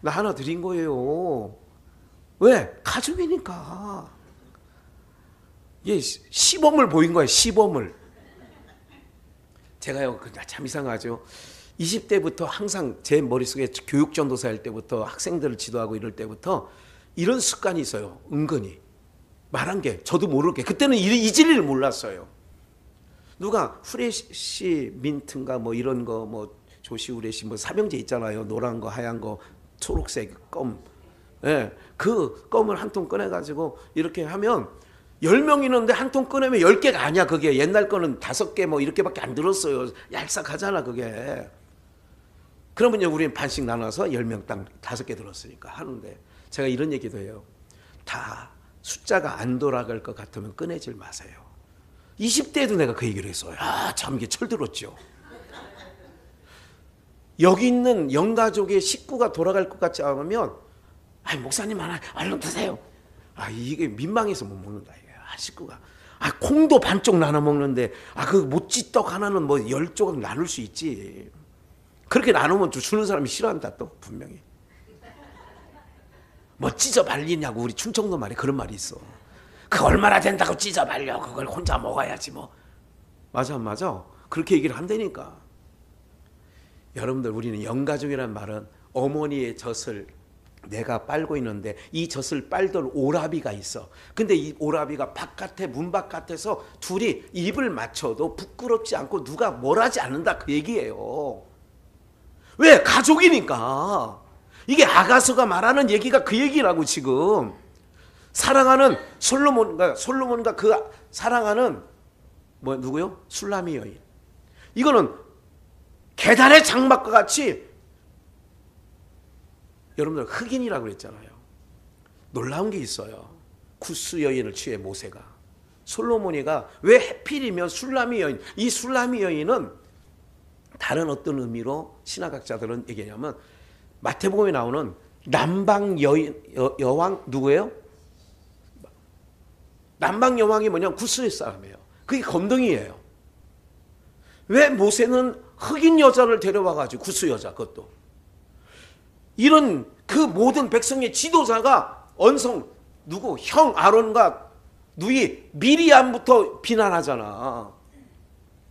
나 하나 드린 거예요. 왜? 가족이니까. 예, 시범을 보인 거예요. 시범을. 제가요, 참 이상하죠. 20대부터 항상 제 머릿속에 교육전도사 할 때부터 학생들을 지도하고 이럴 때부터 이런 습관이 있어요. 은근히. 말한 게 저도 모르게. 그때는 이 진리를 몰랐어요. 누가 후레쉬 민트인가 뭐 이런 거 뭐 조시후레쉬 뭐 삼형제 있잖아요. 노란 거 하얀 거 초록색 껌. 예, 그 껌을 한 통 꺼내가지고 이렇게 하면 10명 있는데 한 통 꺼내면 10개가 아니야. 그게 옛날 거는 5개 뭐 이렇게밖에 안 들었어요. 얄싹하잖아 그게. 그러면요 우리는 반씩 나눠서 10명 딱 5개 들었으니까 하는데 제가 이런 얘기도 해요. 다 숫자가 안 돌아갈 것 같으면 꺼내질 마세요. 20대에도 내가 그 얘기를 했어요. 아, 참 이게 철들었죠. 여기 있는 영가족의 식구가 돌아갈 것 같지 않으면 목사님 하나 얼른 드세요. 이게 민망해서 못 먹는다 이게. 식구가 콩도 반쪽 나눠 먹는데 그 모찌떡 하나는 뭐 10조각 나눌 수 있지. 그렇게 나누면 주는 사람이 싫어한다 또 분명히. 뭐 찢어 발리냐고 우리 충청도 말에 그런 말이 있어. 그 얼마나 된다고 찢어 발려. 그걸 혼자 먹어야지 뭐. 맞아. 그렇게 얘기를 한다니까. 여러분들 우리는 영가족이라는 말은 어머니의 젖을 내가 빨고 있는데 이 젖을 빨던 오라비가 있어. 근데 이 오라비가 바깥에 문 바깥에서 둘이 입을 맞춰도 부끄럽지 않고 누가 뭘 하지 않는다 그 얘기예요. 왜? 가족이니까. 이게 아가서가 말하는 얘기가 그 얘기라고 지금. 사랑하는 솔로몬과 그 사랑하는 누구요? 술라미 여인. 이거는 계단의 장막과 같이 여러분들 흑인이라고 그랬잖아요. 놀라운 게 있어요. 구스 여인을 취해 모세가. 솔로몬이가 왜 하필이면 술라미 여인. 이 술라미 여인은 다른 어떤 의미로 신학학자들은 얘기하냐면 마태복음에 나오는 남방 여왕 누구예요? 남방 여왕이 뭐냐면 구스의 사람이에요. 그게 검둥이에요. 왜 모세는 흑인 여자를 데려와가지고 구스 여자 그것도 이런 그 모든 백성의 지도자가 언성 누구 형 아론과 누이 미리암부터 비난하잖아.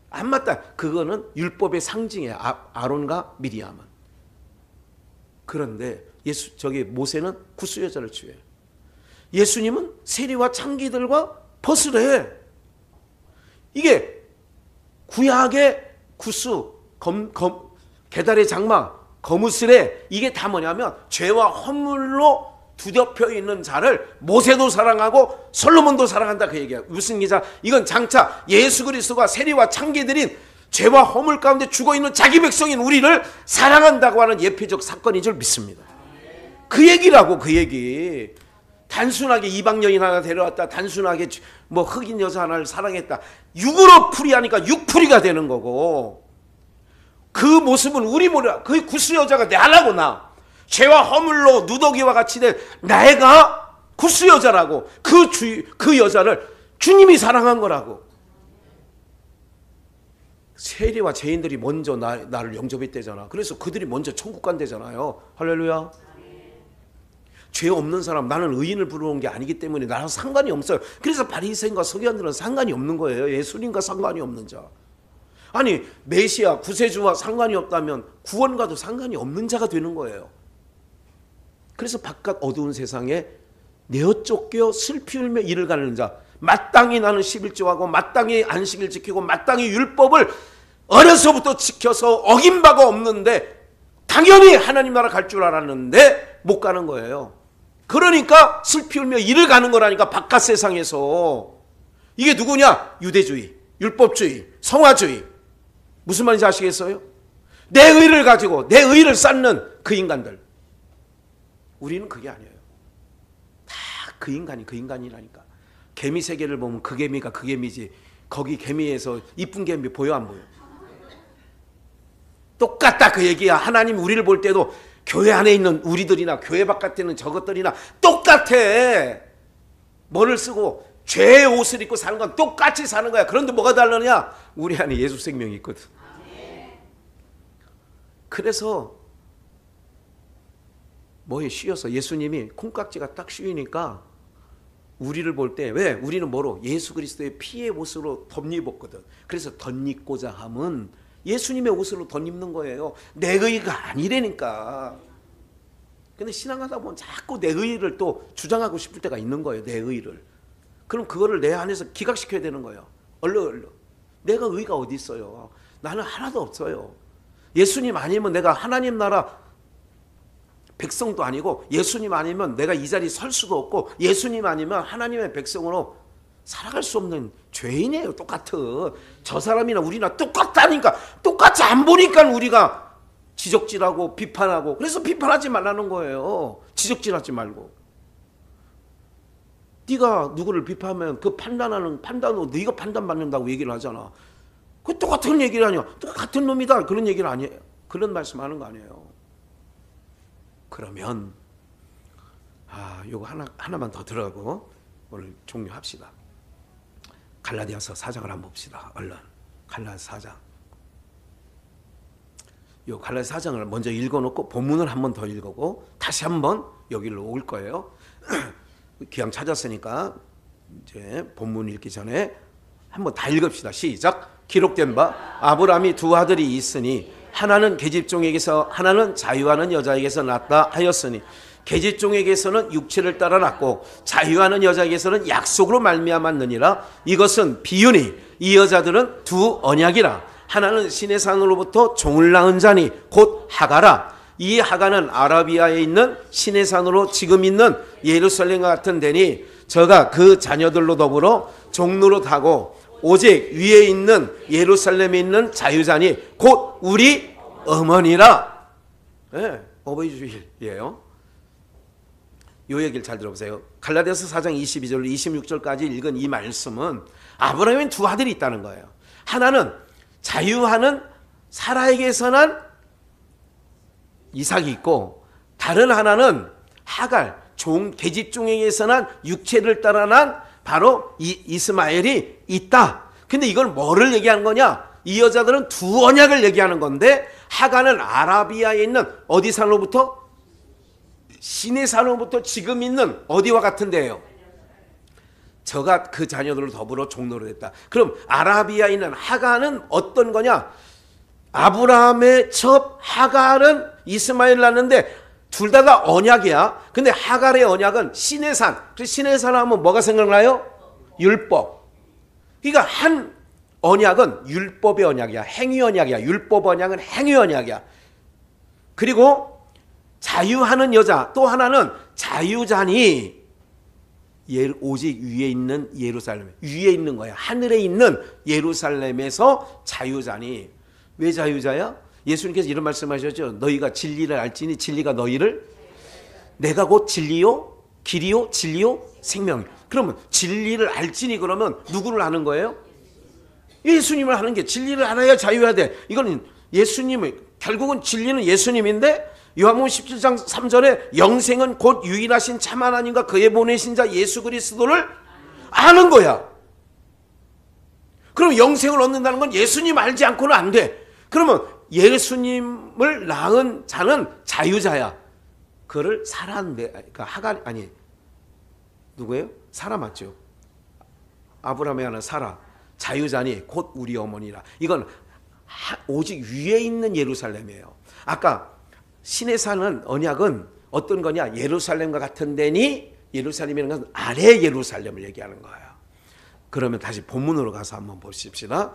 안 맞다. 그거는 율법의 상징이에요. 아론과 미리암은. 그런데 모세는 구스 여자를 취해요. 예수님은 세리와 창기들과 벗으래. 이게 구약의 구스 계달의 장막 거무스레 이게 다 뭐냐면 죄와 허물로 두렵혀 있는 자를 모세도 사랑하고 솔로몬도 사랑한다 그 얘기야. 무슨 기자? 이건 장차 예수 그리스도가 세리와 창기들인 죄와 허물 가운데 죽어있는 자기 백성인 우리를 사랑한다고 하는 예표적 사건인 줄 믿습니다. 그 얘기라고 그 얘기. 단순하게 이방 여인 하나 데려왔다. 단순하게 뭐 흑인 여자 하나를 사랑했다. 육으로 풀이하니까 육풀이가 되는 거고 그 모습은 우리 모르. 그 구스 여자가 내 하나구나. 죄와 허물로 누더기와 같이 된 내가 구스 여자라고. 그 여자를 주님이 사랑한 거라고. 세리와 죄인들이 먼저 나를 영접했대잖아. 그래서 그들이 먼저 천국 간대잖아요. 할렐루야. 죄 없는 사람, 나는 의인을 부르는 게 아니기 때문에 나랑 상관이 없어요. 그래서 바리새인과 서기관들은 상관이 없는 거예요. 예수님과 상관이 없는 자. 아니 메시아 구세주와 상관이 없다면 구원과도 상관이 없는 자가 되는 거예요. 그래서 바깥 어두운 세상에 내어 쫓겨 슬피 울며 이를 가르는 자, 마땅히 나는 11조하고 마땅히 안식일 지키고 마땅히 율법을 어려서부터 지켜서 어긴 바가 없는데 당연히 하나님 나라 갈 줄 알았는데 못 가는 거예요. 그러니까 슬피 울며 이를 가는 거라니까. 바깥 세상에서. 이게 누구냐? 유대주의, 율법주의, 성화주의. 무슨 말인지 아시겠어요? 내 의를 가지고 내 의를 쌓는 그 인간들. 우리는 그게 아니에요. 다 그 인간이라니까. 개미 세계를 보면 그 개미가 그 개미지. 거기 개미에서 이쁜 개미 보여 안 보여? 똑같다 그 얘기야. 하나님 우리를 볼 때도 교회 안에 있는 우리들이나 교회 바깥에 있는 저것들이나 똑같아. 뭐를 쓰고 죄의 옷을 입고 사는 건 똑같이 사는 거야. 그런데 뭐가 다르냐? 우리 안에 예수 생명이 있거든. 그래서 뭐에 쉬어서 예수님이 콩깍지가 딱 쉬니까 우리를 볼 때, 왜? 우리는 뭐로? 예수 그리스도의 피의 옷으로 덧입었거든. 그래서 덧입고자 함은 예수님의 옷으로 덧입는 거예요. 내 의가 아니라니까. 근데 신앙하다 보면 자꾸 내 의를 또 주장하고 싶을 때가 있는 거예요. 내 의를. 그럼 그거를 내 안에서 기각시켜야 되는 거예요. 얼른. 내가 의가 어디 있어요? 나는 하나도 없어요. 예수님 아니면 내가 하나님 나라 백성도 아니고, 예수님 아니면 내가 이 자리에 설 수도 없고, 예수님 아니면 하나님의 백성으로 살아갈 수 없는 죄인이에요. 똑같아. 저 사람이나 우리나 똑같다니까. 똑같이 안 보니까 우리가 지적질하고 비판하고. 그래서 비판하지 말라는 거예요. 지적질하지 말고. 네가 누구를 비판하면 그 판단으로 네가 판단받는다고 얘기를 하잖아. 그 똑같은 얘기를 아니야. 똑같은 놈이다. 그런 얘기를 아니에요. 그런 말씀하는 거 아니에요. 그러면 요거 하나만 더 들어가고 오늘 종료합시다. 갈라디아서 4장을 한번 봅시다. 얼른. 갈라디아 4장. 요 갈라디아 4장을 먼저 읽어놓고 본문을 한번 더 읽어보고 다시 한번 여기로 올 거예요. 기왕 찾았으니까 이제 본문 읽기 전에 한번 다 읽읍시다. 시작. 기록된 바 아브라함이 두 아들이 있으니 하나는 계집종에게서 하나는 자유하는 여자에게서 낳았다 하였으니 계집종에게서는 육체를 따라 낳고 자유하는 여자에게서는 약속으로 말미암았느니라. 이것은 비유니 이 여자들은 두 언약이라. 하나는 신의 산으로부터 종을 낳은 자니 곧 하가라. 이 하가는 아라비아에 있는 신의 산으로 지금 있는 예루살렘과 같은 데니 저가 그 자녀들로 더불어 종로로 타고 오직 위에 있는 예루살렘에 있는 자유자니 곧 우리 어머니라. 네, 어버이 주일이에요. 요 얘기를 잘 들어보세요. 갈라디아서 4장 22절 26절까지 읽은 이 말씀은 아브라함의 두 아들이 있다는 거예요. 하나는 자유하는 사라에게서 난 이삭이 있고, 다른 하나는 하갈 계집종에게서 난 육체를 따라 난 바로 이스마엘이 있다. 근데 이걸 뭐를 얘기하는 거냐? 이 여자들은 두 언약을 얘기하는 건데, 하갈은 아라비아에 있는 어디 산으로부터? 신의 산으로부터 지금 있는 어디와 같은 데예요? 저가 그 자녀들을 더불어 종로로 됐다. 그럼 아라비아에 있는 하갈은 어떤 거냐? 아브라함의 첩 하갈은 이스마엘 낳는데 둘 다 언약이야. 근데 하갈의 언약은 신의 산. 그래서 신의 산 하면 뭐가 생각나요? 율법. 그러니까 한 언약은 율법의 언약이야. 행위 언약이야. 율법 언약은 행위 언약이야. 그리고 자유하는 여자, 또 하나는 자유자니 오직 위에 있는 예루살렘, 위에 있는 거야. 하늘에 있는 예루살렘에서 자유자니. 왜 자유자야? 예수님께서 이런 말씀하셨죠. 너희가 진리를 알지니 진리가 너희를, 내가 곧 진리요 길이요 진리요 생명. 그러면 진리를 알지니 그러면 누구를 아는 거예요? 예수님을 아는 게. 진리를 알아야 자유해야 돼. 이거는 예수님을, 결국은 진리는 예수님인데 요한복음 17장 3절에 영생은 곧 유일하신 참 하나님과 그의 보내신 자 예수 그리스도를 아는 거야. 그럼 영생을 얻는다는 건 예수님 알지 않고는 안 돼. 그러면 예수님을 낳은 자는 자유자야. 그를 사라한데, 그러니까 하갈 아니 누구예요? 사라 맞죠? 아브라함의 아내 사라 자유자니 곧 우리 어머니라. 이건 오직 위에 있는 예루살렘이에요. 아까 신의 산은 언약은 어떤 거냐? 예루살렘과 같은 데니 예루살렘이라는 건 아래 예루살렘을 얘기하는 거예요. 그러면 다시 본문으로 가서 한번 보십시다.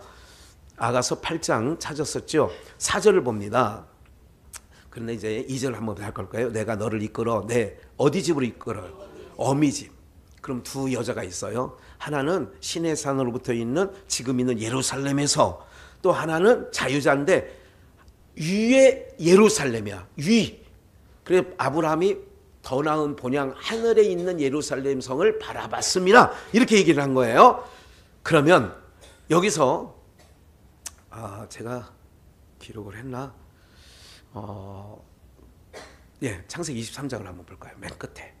아가서 8장 찾았었죠. 4절을 봅니다. 그런데 이제 2절 한번 할 걸까요? 내가 너를 이끌어 내 어디 집으로 이끌어요? 어미 집. 그럼 두 여자가 있어요. 하나는 신의 산으로부터 있는 지금 있는 예루살렘에서, 또 하나는 자유자인데 위에 예루살렘이야. 위. 그래 아브라함이 더 나은 본향 하늘에 있는 예루살렘 성을 바라봤습니다. 이렇게 얘기를 한 거예요. 그러면 여기서 제가 기록을 했나? 창세기 23장을 한번 볼까요? 맨 끝에.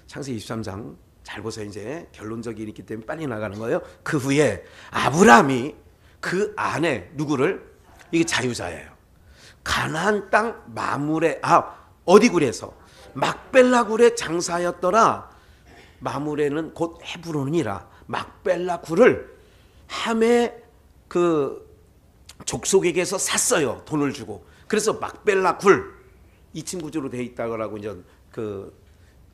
창세기 23장 잘 보세요. 이제 결론적이 있기 때문에 빨리 나가는 거예요. 그 후에 아브라함이 그 아내 누구를? 이게 자유자예요. 가나안 땅 마물에 어디 굴에서? 막벨라 굴에 장사하였더라. 마물에는 곧 헤브론이라. 막벨라 굴을 함의 그 족속에게서 샀어요. 돈을 주고. 그래서 막벨라 굴 2층 구조로 되어 있다고 이제 그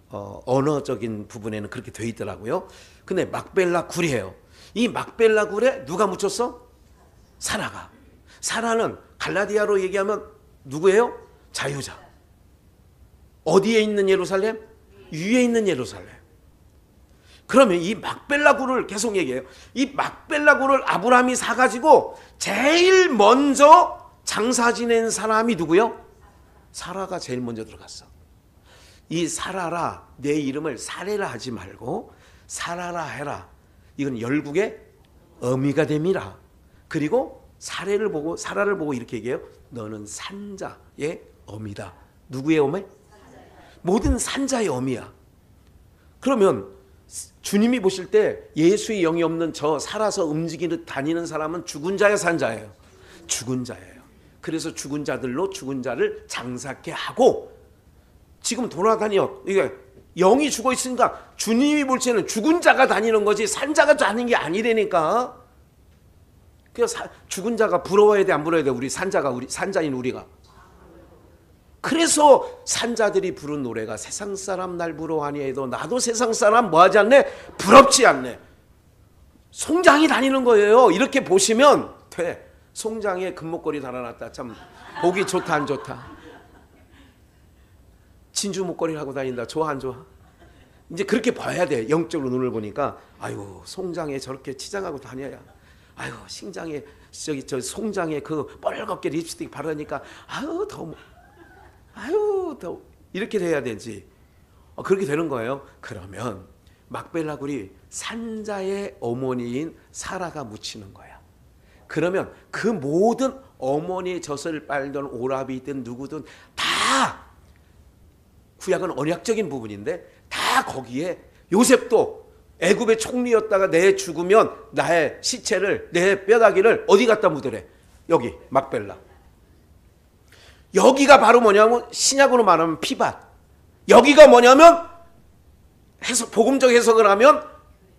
언어적인 부분에는 그렇게 되어 있더라고요. 근데 막벨라 굴이에요. 이 막벨라 굴에 누가 묻혔어? 사라가. 사라는 갈라디아로 얘기하면 누구예요? 자유자. 어디에 있는 예루살렘? 위에 있는 예루살렘. 그러면 이 막벨라 굴을 계속 얘기해요. 이 막벨라 굴을 아브라함이 사가지고 제일 먼저 장사 지낸 사람이 누구요? 사라가 제일 먼저 들어갔어. 이 사라라, 내 이름을 사레라 하지 말고 사라라 해라. 이건 열국의 어미가 됨이라. 그리고 사라를 보고 이렇게 얘기해요. 너는 산자의 어미다. 누구의 어미? 모든 산자의 어미야. 그러면 주님이 보실 때 예수의 영이 없는 저 살아서 움직이듯 다니는 사람은 죽은 자의 산자예요. 죽은 자예요. 그래서 죽은 자들로 죽은 자를 장사케 하고 지금 돌아다녀. 이게 영이 죽어 있으니까 주님이 볼 때는 죽은 자가 다니는 거지 산자가 다니는 게 아니라니까. 그래서 죽은 자가 부러워야 돼, 안 부러워야 돼? 우리 산자인 우리가. 그래서 산자들이 부른 노래가 세상 사람 날 부러워하니 해도 나도 세상 사람 뭐하지 않네? 부럽지 않네. 송장이 다니는 거예요. 이렇게 보시면 돼. 송장에 금목걸이 달아놨다. 참 보기 좋다 안 좋다? 진주 목걸이 하고 다닌다. 좋아 안 좋아? 이제 그렇게 봐야 돼. 영적으로 눈을 보니까 아이고 송장에 저렇게 치장하고 다녀야. 아이고 신장에 저 송장에 그 뻘겋게 립스틱 바르니까 아유 더 이렇게 돼야 되지. 그렇게 되는 거예요. 그러면 막벨라 굴이 산자의 어머니인 사라가 묻히는 거야. 그러면 그 모든 어머니의 젖을 빨던 오라비든 누구든 다 구약은 언약적인 부분인데 다 거기에 요셉도 애굽의 총리였다가 내 죽으면 나의 시체를 내 뼈다귀를 어디 갖다 묻으래? 여기 막벨라. 여기가 바로 뭐냐면 신약으로 말하면 피밭. 여기가 뭐냐면 복음적 해석을 하면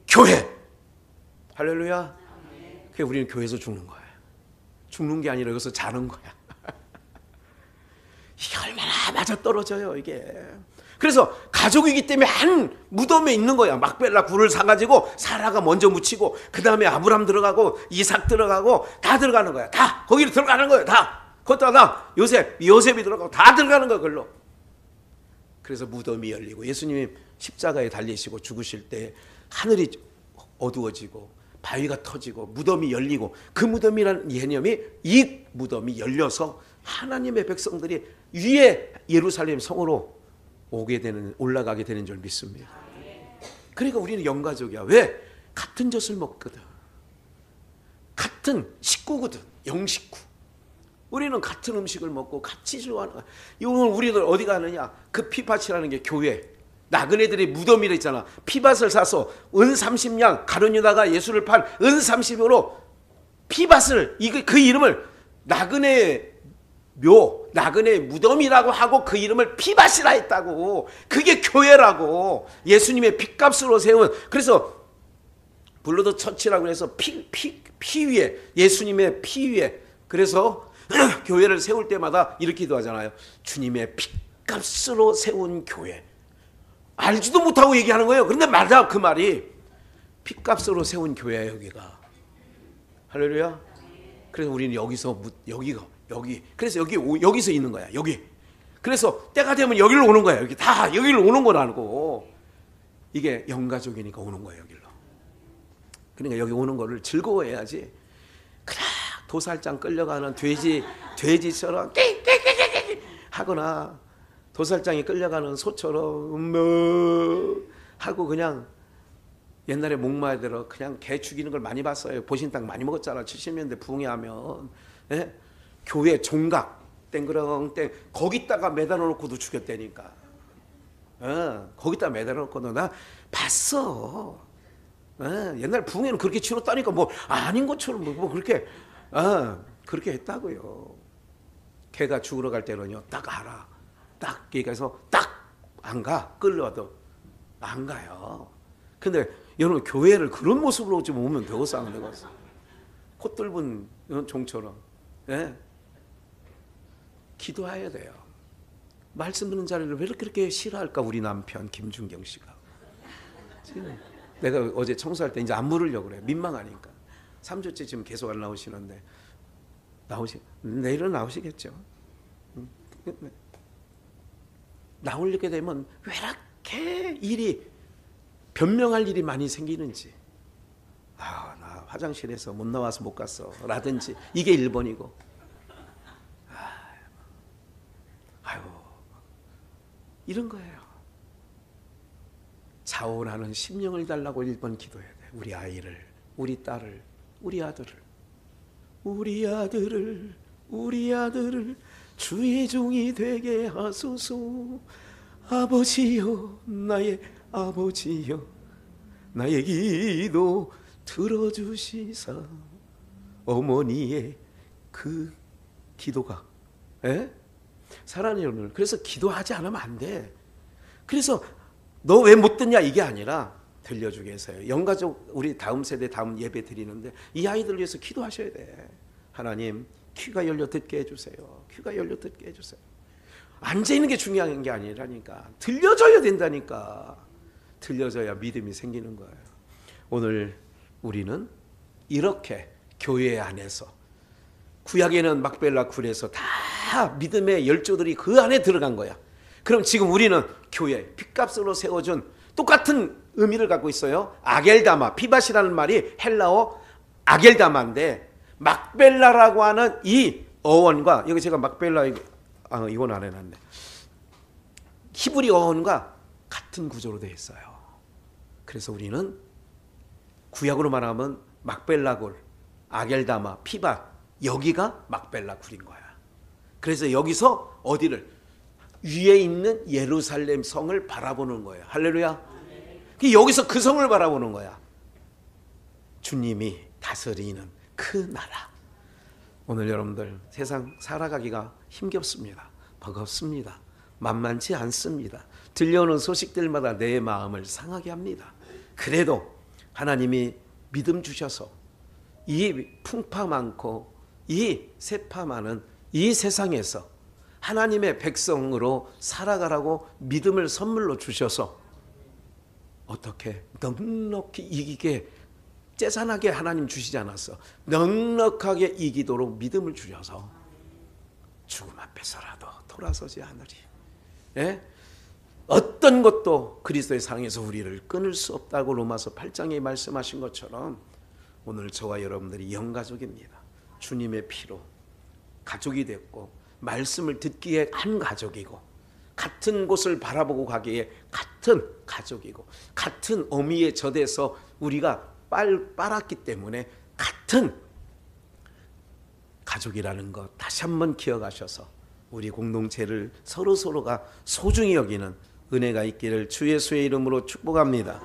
교회. 할렐루야. 그게 우리는 교회에서 죽는 거야. 죽는 게 아니라 여기서 자는 거야. 이게 얼마나 맞아떨어져요 이게. 그래서 가족이기 때문에 한 무덤에 있는 거야. 막벨라 굴을 사가지고 사라가 먼저 묻히고 그 다음에 아브람 들어가고 이삭 들어가고 다 들어가는 거야. 다 거기로 들어가는 거야. 다. 그것도 다 요셉이 들어가고 다 들어가는 거야. 그걸로. 그래서 무덤이 열리고 예수님이 십자가에 달리시고 죽으실 때 하늘이 어두워지고 바위가 터지고 무덤이 열리고 그 무덤이라는 개념이 이 무덤이 열려서 하나님의 백성들이 위에 예루살렘 성으로 올라가게 되는 줄 믿습니다. 그러니까 우리는 영가족이야. 왜? 같은 젖을 먹거든. 같은 식구거든. 영식구. 우리는 같은 음식을 먹고 같이 좋아하는 거야. 오늘 우리들 어디 가느냐? 그 피밭이라는 게 교회. 나그네들의 무덤이라 있잖아. 피밭을 사서 은 30냥 가룟 유다가 예수를 판 은 30으로 피밭을 그 이름을 나그네 묘, 나그네 무덤이라고 하고 그 이름을 피밭이라 했다고. 그게 교회라고. 예수님의 피값으로 세운. 그래서 블러드 처치라고 해서 피 위에, 예수님의 피 위에. 그래서 교회를 세울 때마다 이렇게 기도하잖아요. 주님의 피값으로 세운 교회. 알지도 못하고 얘기하는 거예요. 그런데 맞아, 그 말이. 피값으로 세운 교회예요, 여기가. 할렐루야. 그래서 우리는 여기. 그래서 여기서 있는 거야, 여기. 그래서 때가 되면 여기로 오는 거야, 여기. 다 여기로 오는 거라고. 이게 영가족이니까 오는 거예요, 여기로. 그러니까 여기 오는 거를 즐거워해야지. 그냥 도살장 끌려가는 돼지처럼 하거나 도살장에 끌려가는 소처럼 하고 그냥 옛날에 목마대로 그냥 개 죽이는 걸 많이 봤어요. 보신탕 많이 먹었잖아. 70년대 부흥회하면. 예? 교회 종각 땡그렁땡 거기다가 매달아 놓고도 죽였다니까. 거기다 매달아 놓고도 나 봤어. 옛날 부흥회는 그렇게 치렀다니까. 뭐 아닌 것처럼 뭐 그렇게 그렇게 했다고요. 개가 죽으러 갈 때는요, 딱 알아. 딱 얘기해서 딱 안 가. 끌려와도 안 가요. 근데 여러분 교회를 그런 모습으로 좀 오면 되겠어, 안 되겠어? 콧 뚫은 종처럼. 예? 기도해야 돼요. 말씀 듣는 자리를 왜 그렇게 싫어할까, 우리 남편 김준경 씨가. 지금 내가 어제 청소할 때 이제 안 물으려고 그래. 민망하니까. 3주째 지금 계속 안 나오시는데 내일은 나오시겠죠. 나오게 되면 왜 이렇게 변명할 일이 많이 생기는지. 나 화장실에서 못 나와서 못 갔어 라든지. 이게 1번이고. 이런 거예요. 자원하는 심령을 달라고 1번 기도해야 돼. 우리 아이를, 우리 딸을, 우리 아들을. 우리 아들을 주의 종이 되게 하소서. 아버지여, 나의 아버지여, 나의 기도 들어주시사. 어머니의 그 기도가, 사랑하는 여러분, 그래서 기도하지 않으면 안 돼. 그래서 너 왜 못 듣냐 이게 아니라 들려주게 해서요. 영가족 우리 다음 세대 다음 예배 드리는데 이 아이들 위해서 기도하셔야 돼. 하나님 귀가 열려 듣게 해주세요. 귀가 열려 듣게 해주세요. 앉아있는 게 중요한 게 아니라니까. 들려줘야 된다니까. 들려줘야 믿음이 생기는 거예요. 오늘 우리는 이렇게 교회 안에서, 구약에는 막벨라 굴에서 다 믿음의 열조들이 그 안에 들어간 거야. 그럼 지금 우리는 교회, 핏값으로 세워준 똑같은 의미를 갖고 있어요. 아겔다마, 피밭이라는 말이 헬라어 아겔다마인데, 막벨라라고 하는 이 어원과, 여기 제가 막벨라, 이건 안 해놨네. 히브리 어원과 같은 구조로 되어 있어요. 그래서 우리는 구약으로 말하면 막벨라 굴, 아겔다마, 피밭, 여기가 막벨라 굴인 거야. 그래서 여기서 어디를? 위에 있는 예루살렘 성을 바라보는 거예요. 할렐루야. 여기서 그 성을 바라보는 거야. 주님이 다스리는 그 나라. 오늘 여러분들 세상 살아가기가 힘겹습니다. 버겁습니다. 만만치 않습니다. 들려오는 소식들마다 내 마음을 상하게 합니다. 그래도 하나님이 믿음 주셔서 이 풍파 많고 이 세파 많은 이 세상에서 하나님의 백성으로 살아가라고 믿음을 선물로 주셔서 어떻게 넉넉히 이기게, 째산하게 하나님 주시지 않았어. 넉넉하게 이기도록 믿음을 주셔서 죽음 앞에서라도 돌아서지 않으리. 예? 어떤 것도 그리스도의 사랑에서 우리를 끊을 수 없다고 로마서 8장에 말씀하신 것처럼 오늘 저와 여러분들이 영가족입니다. 주님의 피로 가족이 됐고 말씀을 듣기에 한 가족이고 같은 곳을 바라보고 가기에 같은 가족이고 같은 어미의 젖에서 우리가 빨았기 때문에 같은 가족이라는 것 다시 한번 기억하셔서 우리 공동체를 서로가 소중히 여기는 은혜가 있기를 주 예수의 이름으로 축복합니다.